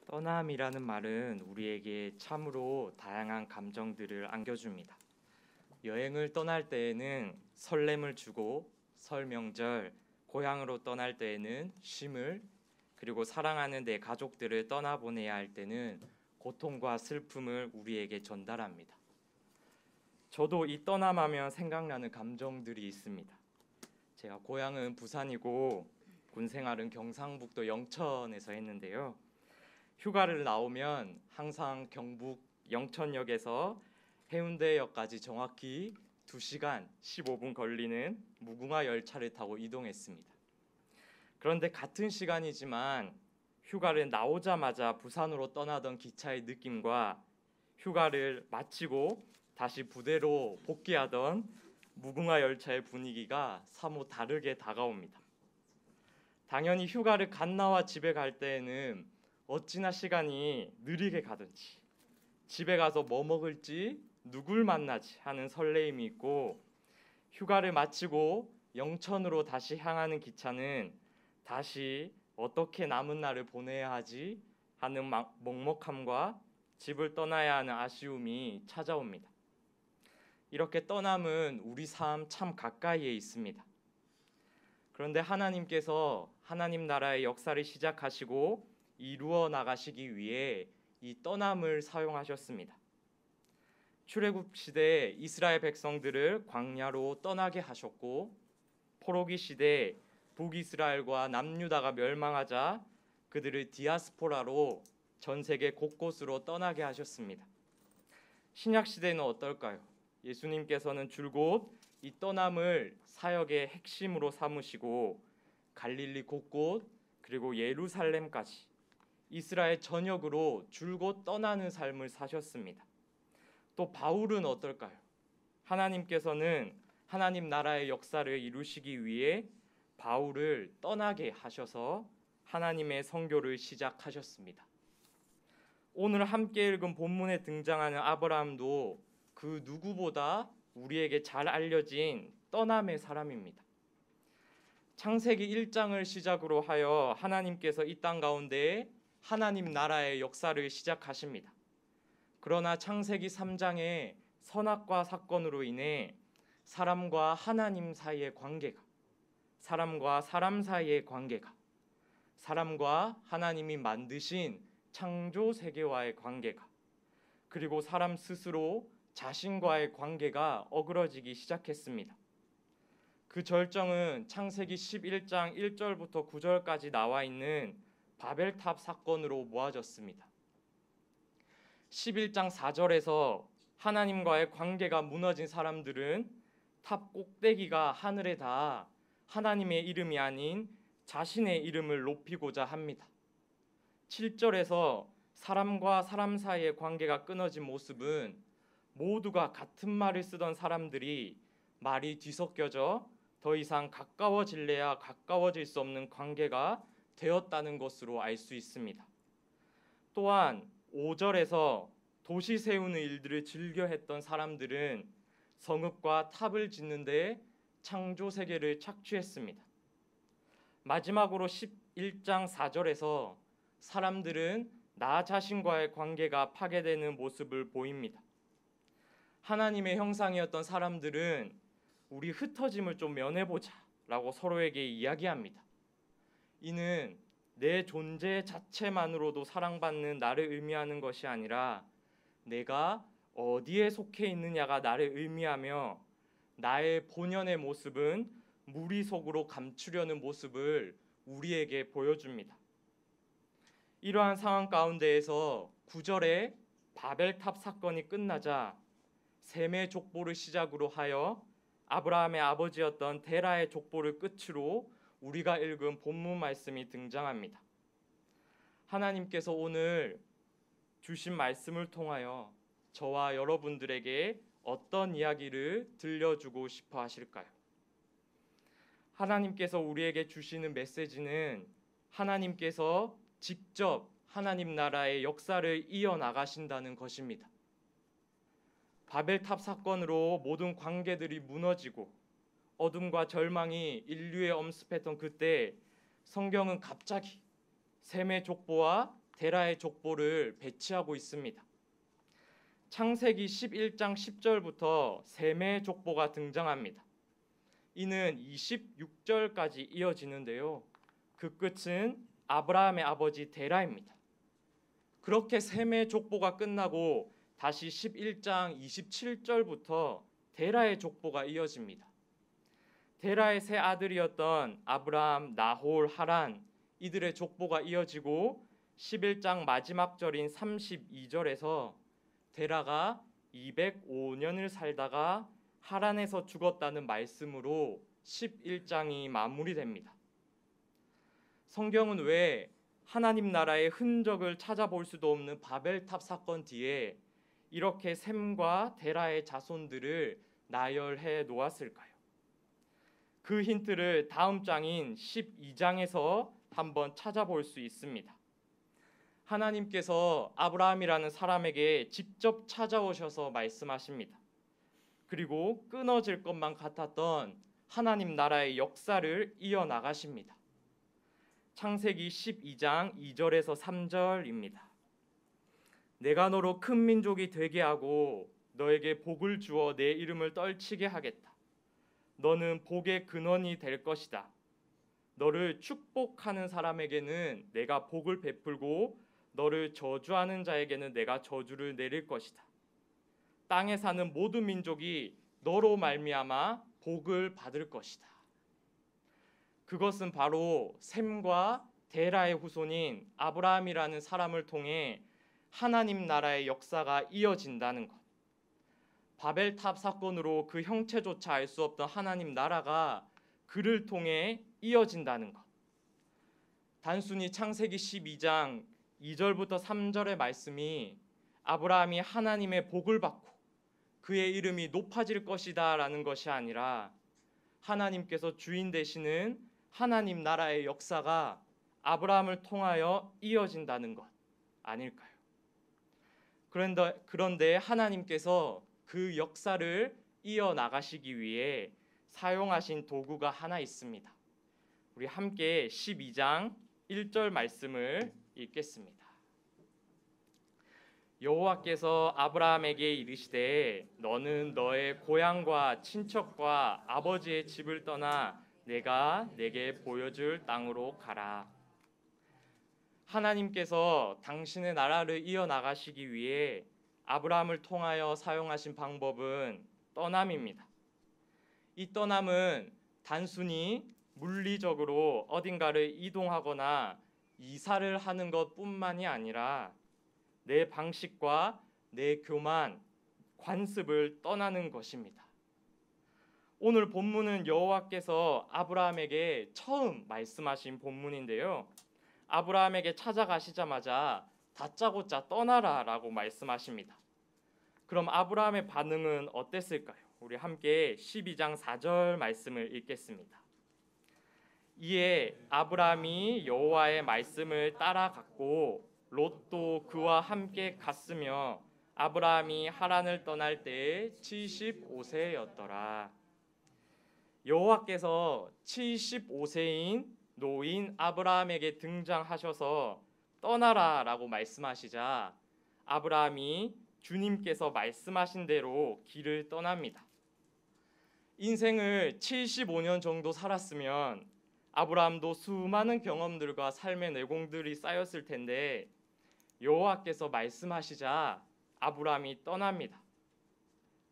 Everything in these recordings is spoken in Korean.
떠남이라는 말은 우리에게 참으로 다양한 감정들을 안겨줍니다. 여행을 떠날 때에는 설렘을 주고 설 명절, 고향으로 떠날 때에는 쉼을, 그리고 사랑하는 내 가족들을 떠나보내야 할 때는 고통과 슬픔을 우리에게 전달합니다. 저도 이 떠남하면 생각나는 감정들이 있습니다. 제가 고향은 부산이고 군 생활은 경상북도 영천에서 했는데요. 휴가를 나오면 항상 경북 영천역에서 해운대역까지 정확히 2시간 15분 걸리는 무궁화 열차를 타고 이동했습니다. 그런데 같은 시간이지만 휴가를 나오자마자 부산으로 떠나던 기차의 느낌과 휴가를 마치고 다시 부대로 복귀하던 무궁화 열차의 분위기가 사뭇 다르게 다가옵니다. 당연히 휴가를 갓 나와 집에 갈 때에는 어찌나 시간이 느리게 가든지, 집에 가서 뭐 먹을지, 누굴 만나지 하는 설레임이 있고, 휴가를 마치고 영천으로 다시 향하는 기차는 다시 어떻게 남은 날을 보내야 하지 하는 먹먹함과 집을 떠나야 하는 아쉬움이 찾아옵니다. 이렇게 떠남은 우리 삶 참 가까이에 있습니다. 그런데 하나님께서 하나님 나라의 역사를 시작하시고 이루어 나가시기 위해 이 떠남을 사용하셨습니다. 출애굽 시대 이스라엘 백성들을 광야로 떠나게 하셨고, 포로기 시대 북이스라엘과 남유다가 멸망하자 그들을 디아스포라로 전 세계 곳곳으로 떠나게 하셨습니다. 신약 시대는 어떨까요? 예수님께서는 줄곧 이 떠남을 사역의 핵심으로 삼으시고 갈릴리 곳곳, 그리고 예루살렘까지 이스라엘 전역으로 줄곧 떠나는 삶을 사셨습니다. 또 바울은 어떨까요? 하나님께서는 하나님 나라의 역사를 이루시기 위해 바울을 떠나게 하셔서 하나님의 선교를 시작하셨습니다. 오늘 함께 읽은 본문에 등장하는 아브라함도 그 누구보다 우리에게 잘 알려진 떠남의 사람입니다. 창세기 1장을 시작으로 하여 하나님께서 이 땅 가운데 하나님 나라의 역사를 시작하십니다. 그러나 창세기 3장의 선악과 사건으로 인해 사람과 하나님 사이의 관계가, 사람과 사람 사이의 관계가, 사람과 하나님이 만드신 창조 세계와의 관계가, 그리고 사람 스스로 자신과의 관계가 어그러지기 시작했습니다. 그 절정은 창세기 11장 1절부터 9절까지 나와 있는 바벨탑 사건으로 모아졌습니다. 11장 4절에서 하나님과의 관계가 무너진 사람들은 탑 꼭대기가 하늘에 닿아 하나님의 이름이 아닌 자신의 이름을 높이고자 합니다. 7절에서 사람과 사람 사이의 관계가 끊어진 모습은 모두가 같은 말을 쓰던 사람들이 말이 뒤섞여져 더 이상 가까워질래야 가까워질 수 없는 관계가 되었다는 것으로 알 수 있습니다. 또한 5절에서 도시 세우는 일들을 즐겨 했던 사람들은 성읍과 탑을 짓는 데 창조 세계를 착취했습니다. 마지막으로 11장 4절에서 사람들은 나 자신과의 관계가 파괴되는 모습을 보입니다. 하나님의 형상이었던 사람들은 우리 흩어짐을 좀 면해보자 라고 서로에게 이야기합니다. 이는 내 존재 자체만으로도 사랑받는 나를 의미하는 것이 아니라 내가 어디에 속해 있느냐가 나를 의미하며 나의 본연의 모습은 무리 속으로 감추려는 모습을 우리에게 보여줍니다. 이러한 상황 가운데에서 9절에 바벨탑 사건이 끝나자 셈의 족보를 시작으로 하여 아브라함의 아버지였던 데라의 족보를 끝으로 우리가 읽은 본문 말씀이 등장합니다. 하나님께서 오늘 주신 말씀을 통하여 저와 여러분들에게 어떤 이야기를 들려주고 싶어 하실까요? 하나님께서 우리에게 주시는 메시지는 하나님께서 직접 하나님 나라의 역사를 이어나가신다는 것입니다. 바벨탑 사건으로 모든 관계들이 무너지고 어둠과 절망이 인류에 엄습했던 그때 성경은 갑자기 셈의 족보와 데라의 족보를 배치하고 있습니다. 창세기 11장 10절부터 셈의 족보가 등장합니다. 이는 26절까지 이어지는데요. 그 끝은 아브라함의 아버지 데라입니다. 그렇게 셈의 족보가 끝나고 다시 11장 27절부터 데라의 족보가 이어집니다. 데라의 세 아들이었던 아브라함, 나홀, 하란 이들의 족보가 이어지고 11장 마지막 절인 32절에서 데라가 205년을 살다가 하란에서 죽었다는 말씀으로 11장이 마무리됩니다. 성경은 왜 하나님 나라의 흔적을 찾아볼 수도 없는 바벨탑 사건 뒤에 이렇게 셈과 데라의 자손들을 나열해 놓았을까요? 그 힌트를 다음 장인 12장에서 한번 찾아볼 수 있습니다. 하나님께서 아브라함이라는 사람에게 직접 찾아오셔서 말씀하십니다. 그리고 끊어질 것만 같았던 하나님 나라의 역사를 이어나가십니다. 창세기 12장 2절에서 3절입니다. 내가 너로 큰 민족이 되게 하고 너에게 복을 주어 내 이름을 떨치게 하겠다. 너는 복의 근원이 될 것이다. 너를 축복하는 사람에게는 내가 복을 베풀고 너를 저주하는 자에게는 내가 저주를 내릴 것이다. 땅에 사는 모든 민족이 너로 말미암아 복을 받을 것이다. 그것은 바로 셈과 데라의 후손인 아브라함이라는 사람을 통해 하나님 나라의 역사가 이어진다는 것. 바벨탑 사건으로 그 형체조차 알 수 없던 하나님 나라가 그를 통해 이어진다는 것. 단순히 창세기 12장 2절부터 3절의 말씀이 아브라함이 하나님의 복을 받고 그의 이름이 높아질 것이다 라는 것이 아니라 하나님께서 주인 되시는 하나님 나라의 역사가 아브라함을 통하여 이어진다는 것 아닐까요? 그런데 하나님께서 그 역사를 이어나가시기 위해 사용하신 도구가 하나 있습니다. 우리 함께 12장 1절 말씀을 읽겠습니다. 여호와께서 아브라함에게 이르시되 너는 너의 고향과 친척과 아버지의 집을 떠나 내가 내게 보여줄 땅으로 가라. 하나님께서 당신의 나라를 이어나가시기 위해 아브라함을 통하여 사용하신 방법은 떠남입니다. 이 떠남은 단순히 물리적으로 어딘가를 이동하거나 이사를 하는 것뿐만이 아니라 내 방식과 내 교만, 관습을 떠나는 것입니다. 오늘 본문은 여호와께서 아브라함에게 처음 말씀하신 본문인데요. 아브라함에게 찾아가시자마자 다짜고짜 떠나라 라고 말씀하십니다. 그럼 아브라함의 반응은 어땠을까요? 우리 함께 12장 4절 말씀을 읽겠습니다. 이에 아브라함이 여호와의 말씀을 따라갔고 롯도 그와 함께 갔으며 아브라함이 하란을 떠날 때에 75세였더라. 여호와께서 75세인 노인 아브라함에게 등장하셔서 떠나라 라고 말씀하시자 아브라함이 주님께서 말씀하신 대로 길을 떠납니다. 인생을 75년 정도 살았으면 아브라함도 수많은 경험들과 삶의 내공들이 쌓였을 텐데 여호와께서 말씀하시자 아브라함이 떠납니다.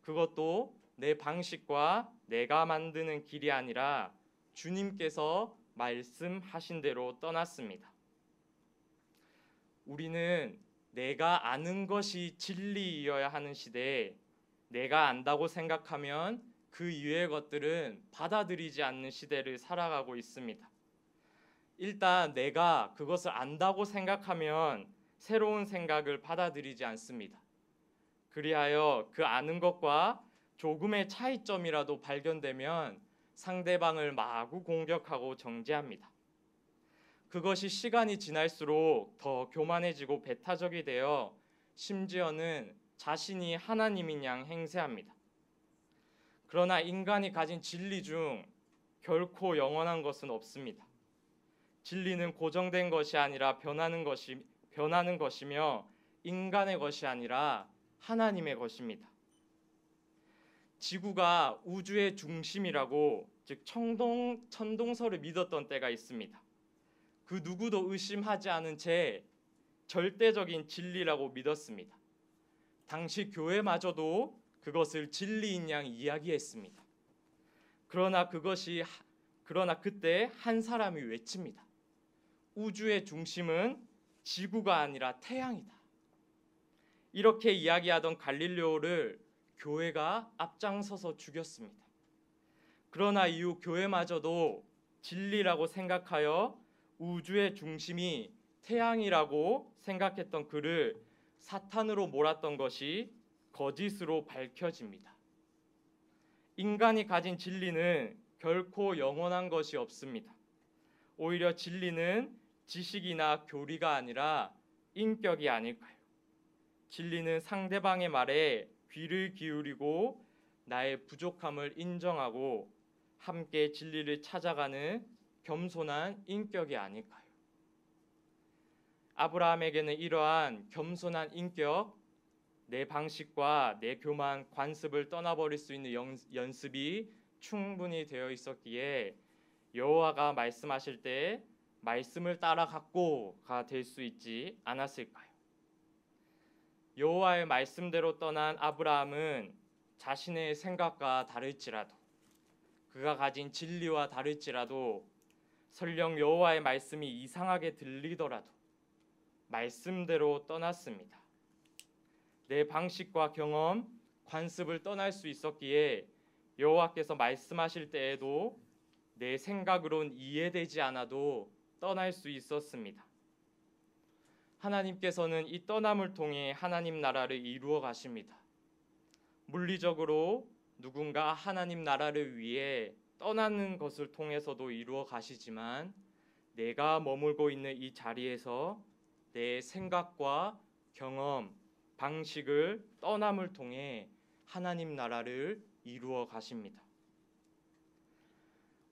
그것도 내 방식과 내가 만드는 길이 아니라 주님께서 말씀하신 대로 떠났습니다. 우리는 내가 아는 것이 진리이어야 하는 시대에 내가 안다고 생각하면 그 이외의 것들은 받아들이지 않는 시대를 살아가고 있습니다. 일단 내가 그것을 안다고 생각하면 새로운 생각을 받아들이지 않습니다. 그리하여 그 아는 것과 조금의 차이점이라도 발견되면 상대방을 마구 공격하고 정죄합니다. 그것이 시간이 지날수록 더 교만해지고 배타적이 되어 심지어는 자신이 하나님인 양 행세합니다. 그러나 인간이 가진 진리 중 결코 영원한 것은 없습니다. 진리는 고정된 것이 아니라 변하는 것이며 인간의 것이 아니라 하나님의 것입니다. 지구가 우주의 중심이라고, 즉 천동설을 믿었던 때가 있습니다. 그 누구도 의심하지 않은 채 절대적인 진리라고 믿었습니다. 당시 교회마저도 그것을 진리인 양 이야기했습니다. 그러나 그때 한 사람이 외칩니다. 우주의 중심은 지구가 아니라 태양이다. 이렇게 이야기하던 갈릴레오를 교회가 앞장서서 죽였습니다. 그러나 이후 교회마저도 진리라고 생각하여 우주의 중심이 태양이라고 생각했던 그를 사탄으로 몰았던 것이 거짓으로 밝혀집니다. 인간이 가진 진리는 결코 영원한 것이 없습니다. 오히려 진리는 지식이나 교리가 아니라 인격이 아닐까요? 진리는 상대방의 말에 귀를 기울이고 나의 부족함을 인정하고 함께 진리를 찾아가는 겸손한 인격이 아닐까요? 아브라함에게는 이러한 겸손한 인격, 내 방식과 내 교만, 관습을 떠나버릴 수 있는 연습이 충분히 되어 있었기에 여호와가 말씀하실 때 말씀을 따라 갖고가 될 수 있지 않았을까요? 여호와의 말씀대로 떠난 아브라함은 자신의 생각과 다를지라도, 그가 가진 진리와 다를지라도, 설령 여호와의 말씀이 이상하게 들리더라도 말씀대로 떠났습니다. 내 방식과 경험, 관습을 떠날 수 있었기에 여호와께서 말씀하실 때에도 내 생각으론 이해되지 않아도 떠날 수 있었습니다. 하나님께서는 이 떠남을 통해 하나님 나라를 이루어 가십니다. 물리적으로 누군가 하나님 나라를 위해 떠나는 것을 통해서도 이루어 가시지만, 내가 머물고 있는 이 자리에서 내 생각과 경험, 방식을 떠남을 통해 하나님 나라를 이루어 가십니다.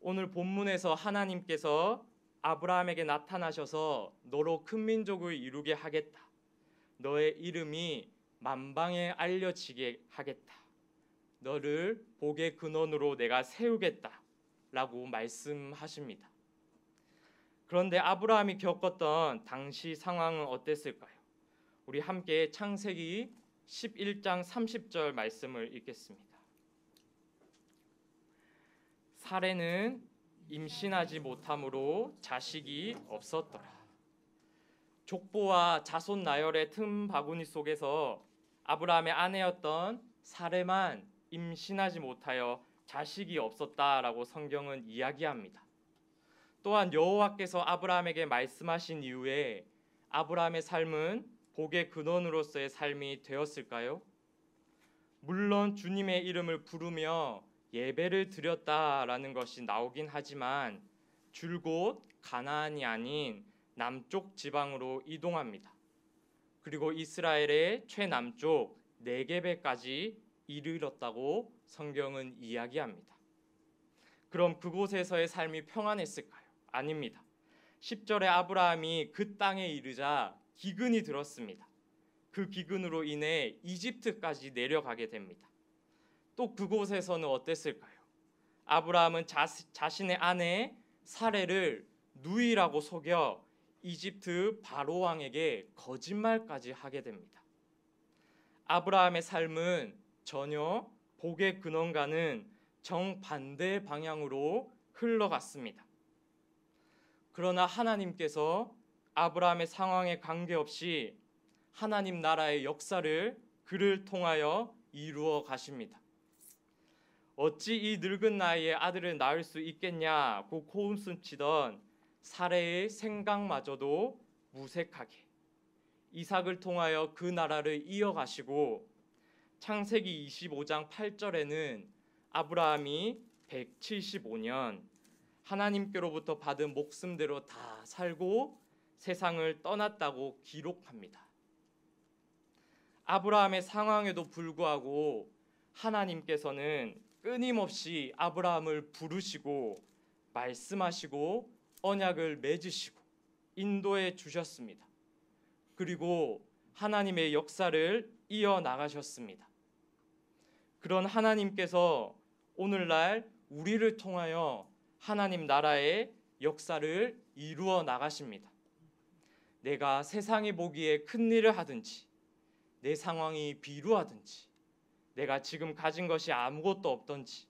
오늘 본문에서 하나님께서 아브라함에게 나타나셔서 너로 큰 민족을 이루게 하겠다, 너의 이름이 만방에 알려지게 하겠다, 너를 복의 근원으로 내가 세우겠다 라고 말씀하십니다. 그런데 아브라함이 겪었던 당시 상황은 어땠을까요? 우리 함께 창세기 11장 30절 말씀을 읽겠습니다. 사레는 임신하지 못함으로 자식이 없었더라. 족보와 자손 나열의 틈바구니 속에서 아브라함의 아내였던 사레만 임신하지 못하여 자식이 없었다라고 성경은 이야기합니다. 또한 여호와께서 아브라함에게 말씀하신 이후에 아브라함의 삶은 복의 근원으로서의 삶이 되었을까요? 물론 주님의 이름을 부르며 예배를 드렸다라는 것이 나오긴 하지만 줄곧 가나안이 아닌 남쪽 지방으로 이동합니다. 그리고 이스라엘의 최남쪽 네게베까지 이르렀다고 성경은 이야기합니다. 그럼 그곳에서의 삶이 평안했을까요? 아닙니다. 10절에 아브라함이 그 땅에 이르자 기근이 들었습니다. 그 기근으로 인해 이집트까지 내려가게 됩니다. 또 그곳에서는 어땠을까요? 아브라함은 자신의 아내 사레를 누이라고 속여 이집트 바로 왕에게 거짓말까지 하게 됩니다. 아브라함의 삶은 전혀 복의 근원과는 정반대 방향으로 흘러갔습니다. 그러나 하나님께서 아브라함의 상황에 관계없이 하나님 나라의 역사를 그를 통하여 이루어 가십니다. 어찌 이 늙은 나이에 아들을 낳을 수 있겠냐고 고웃음치던 사레의 생각마저도 무색하게 이삭을 통하여 그 나라를 이어가시고, 창세기 25장 8절에는 아브라함이 175년 하나님께로부터 받은 목숨대로 다 살고 세상을 떠났다고 기록합니다. 아브라함의 상황에도 불구하고 하나님께서는 끊임없이 아브라함을 부르시고 말씀하시고 언약을 맺으시고 인도해 주셨습니다. 그리고 하나님의 역사를 이어나가셨습니다. 그런 하나님께서 오늘날 우리를 통하여 하나님 나라의 역사를 이루어 나가십니다. 내가 세상이 보기에 큰 일을 하든지, 내 상황이 비루하든지, 내가 지금 가진 것이 아무것도 없든지,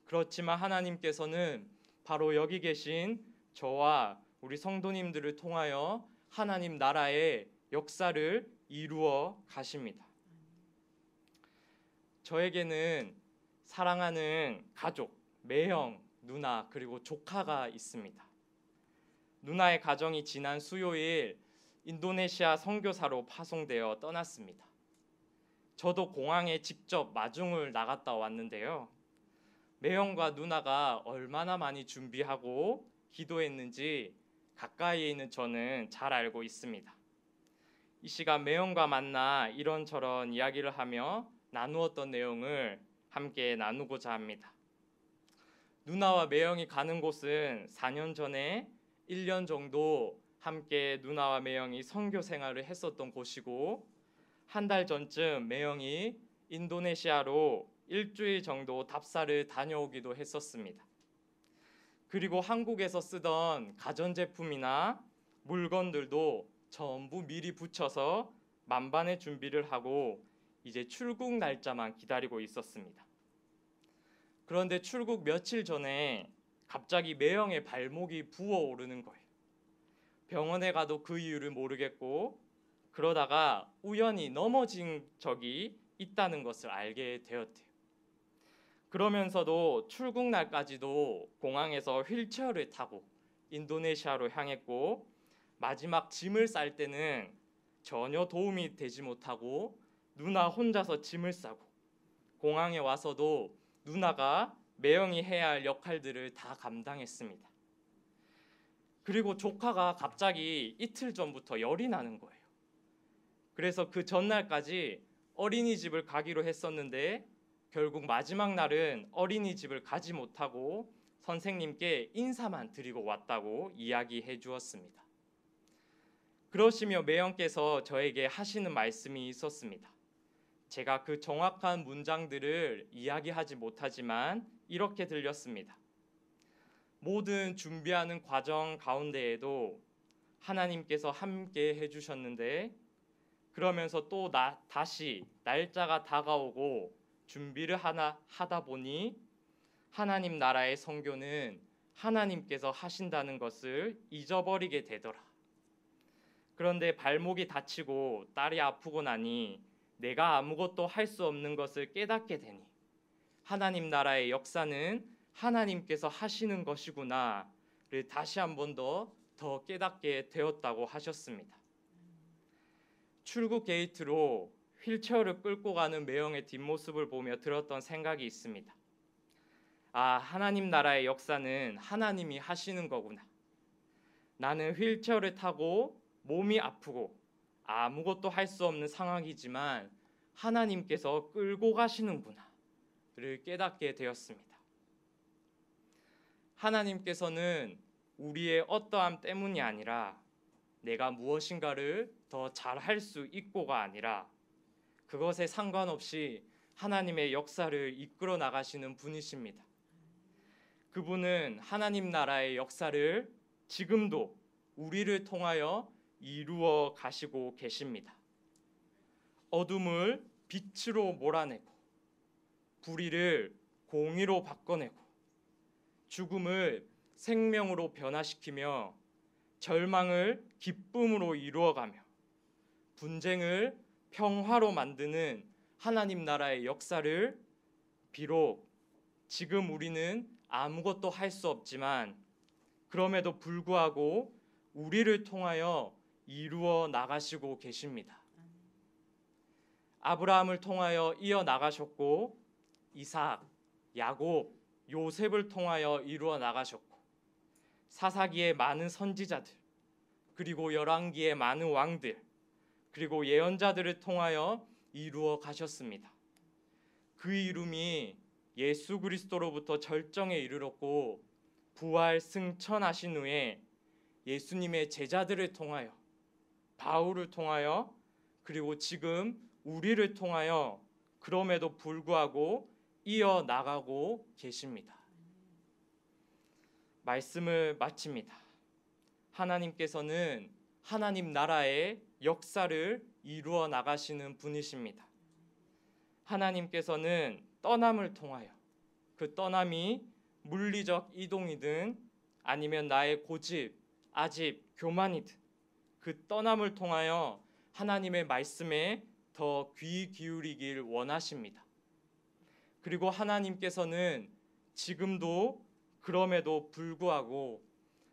그렇지만 하나님께서는 바로 여기 계신 저와 우리 성도님들을 통하여 하나님 나라의 역사를 이루어 가십니다. 저에게는 사랑하는 가족, 매형, 누나 그리고 조카가 있습니다. 누나의 가정이 지난 수요일 인도네시아 선교사로 파송되어 떠났습니다. 저도 공항에 직접 마중을 나갔다 왔는데요. 매형과 누나가 얼마나 많이 준비하고 기도했는지 가까이에 있는 저는 잘 알고 있습니다. 이 시간 매형과 만나 이런저런 이야기를 하며 나누었던 내용을 함께 나누고자 합니다. 누나와 매형이 가는 곳은 4년 전에 1년 정도 함께 누나와 매형이 선교 생활을 했었던 곳이고, 한 달 전쯤 매형이 인도네시아로 일주일 정도 답사를 다녀오기도 했었습니다. 그리고 한국에서 쓰던 가전제품이나 물건들도 전부 미리 붙여서 만반의 준비를 하고 이제 출국 날짜만 기다리고 있었습니다. 그런데 출국 며칠 전에 갑자기 매형의 발목이 부어오르는 거예요. 병원에 가도 그 이유를 모르겠고, 그러다가 우연히 넘어진 적이 있다는 것을 알게 되었대요. 그러면서도 출국 날까지도 공항에서 휠체어를 타고 인도네시아로 향했고, 마지막 짐을 쌀 때는 전혀 도움이 되지 못하고 누나 혼자서 짐을 싸고, 공항에 와서도 누나가 매형이 해야 할 역할들을 다 감당했습니다. 그리고 조카가 갑자기 이틀 전부터 열이 나는 거예요. 그래서 그 전날까지 어린이집을 가기로 했었는데 결국 마지막 날은 어린이집을 가지 못하고 선생님께 인사만 드리고 왔다고 이야기해 주었습니다. 그러시며 매형께서 저에게 하시는 말씀이 있었습니다. 제가 그 정확한 문장들을 이야기하지 못하지만 이렇게 들렸습니다. 모든 준비하는 과정 가운데에도 하나님께서 함께 해주셨는데, 그러면서 또 다시 날짜가 다가오고 준비를 하다 보니 하나님 나라의 선교는 하나님께서 하신다는 것을 잊어버리게 되더라. 그런데 발목이 다치고 딸이 아프고 나니 내가 아무것도 할 수 없는 것을 깨닫게 되니 하나님 나라의 역사는 하나님께서 하시는 것이구나를 다시 한 번 더 깨닫게 되었다고 하셨습니다. 출국 게이트로 휠체어를 끌고 가는 매형의 뒷모습을 보며 들었던 생각이 있습니다. 아, 하나님 나라의 역사는 하나님이 하시는 거구나. 나는 휠체어를 타고 몸이 아프고 아무것도 할 수 없는 상황이지만 하나님께서 끌고 가시는구나를 깨닫게 되었습니다. 하나님께서는 우리의 어떠함 때문이 아니라 내가 무엇인가를 더 잘할 수 있고가 아니라 그것에 상관없이 하나님의 역사를 이끌어 나가시는 분이십니다. 그분은 하나님 나라의 역사를 지금도 우리를 통하여 이루어 가시고 계십니다. 어둠을 빛으로 몰아내고 불의를 공의로 바꿔내고 죽음을 생명으로 변화시키며 절망을 기쁨으로 이루어가며 분쟁을 평화로 만드는 하나님 나라의 역사를 비록 지금 우리는 아무것도 할 수 없지만 그럼에도 불구하고 우리를 통하여 이루어 나가시고 계십니다. 아브라함을 통하여 이어 나가셨고 이삭, 야곱, 요셉을 통하여 이루어 나가셨고 사사기의 많은 선지자들 그리고 열왕기의 많은 왕들 그리고 예언자들을 통하여 이루어 가셨습니다. 그 이름이 예수 그리스도로부터 절정에 이르렀고 부활 승천하신 후에 예수님의 제자들을 통하여 바울을 통하여 그리고 지금 우리를 통하여 그럼에도 불구하고 이어나가고 계십니다. 말씀을 마칩니다. 하나님께서는 하나님 나라의 역사를 이루어 나가시는 분이십니다. 하나님께서는 떠남을 통하여 그 떠남이 물리적 이동이든 아니면 나의 고집, 아집, 교만이든 그 떠남을 통하여 하나님의 말씀에 더 귀 기울이길 원하십니다. 그리고 하나님께서는 지금도 그럼에도 불구하고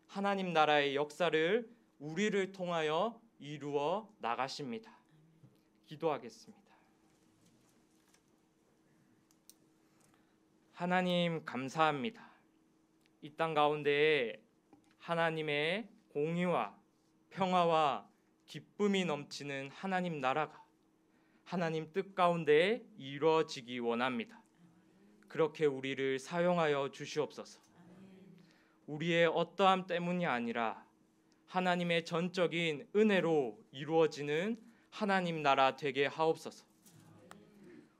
하나님 나라의 역사를 우리를 통하여 이루어 나가십니다. 기도하겠습니다. 하나님 감사합니다. 이 땅 가운데에 하나님의 공의와 평화와 기쁨이 넘치는 하나님 나라가 하나님 뜻 가운데 이루어지기 원합니다. 그렇게 우리를 사용하여 주시옵소서. 우리의 어떠함 때문이 아니라 하나님의 전적인 은혜로 이루어지는 하나님 나라 되게 하옵소서.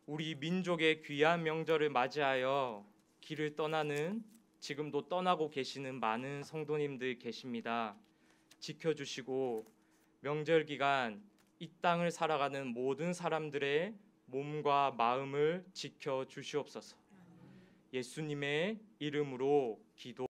우리 민족의 귀한 명절을 맞이하여 길을 떠나는 지금도 떠나고 계시는 많은 성도님들 계십니다. 지켜주시고 명절 기간 이 땅을 살아가는 모든 사람들의 몸과 마음을 지켜주시옵소서. 예수님의 이름으로 기도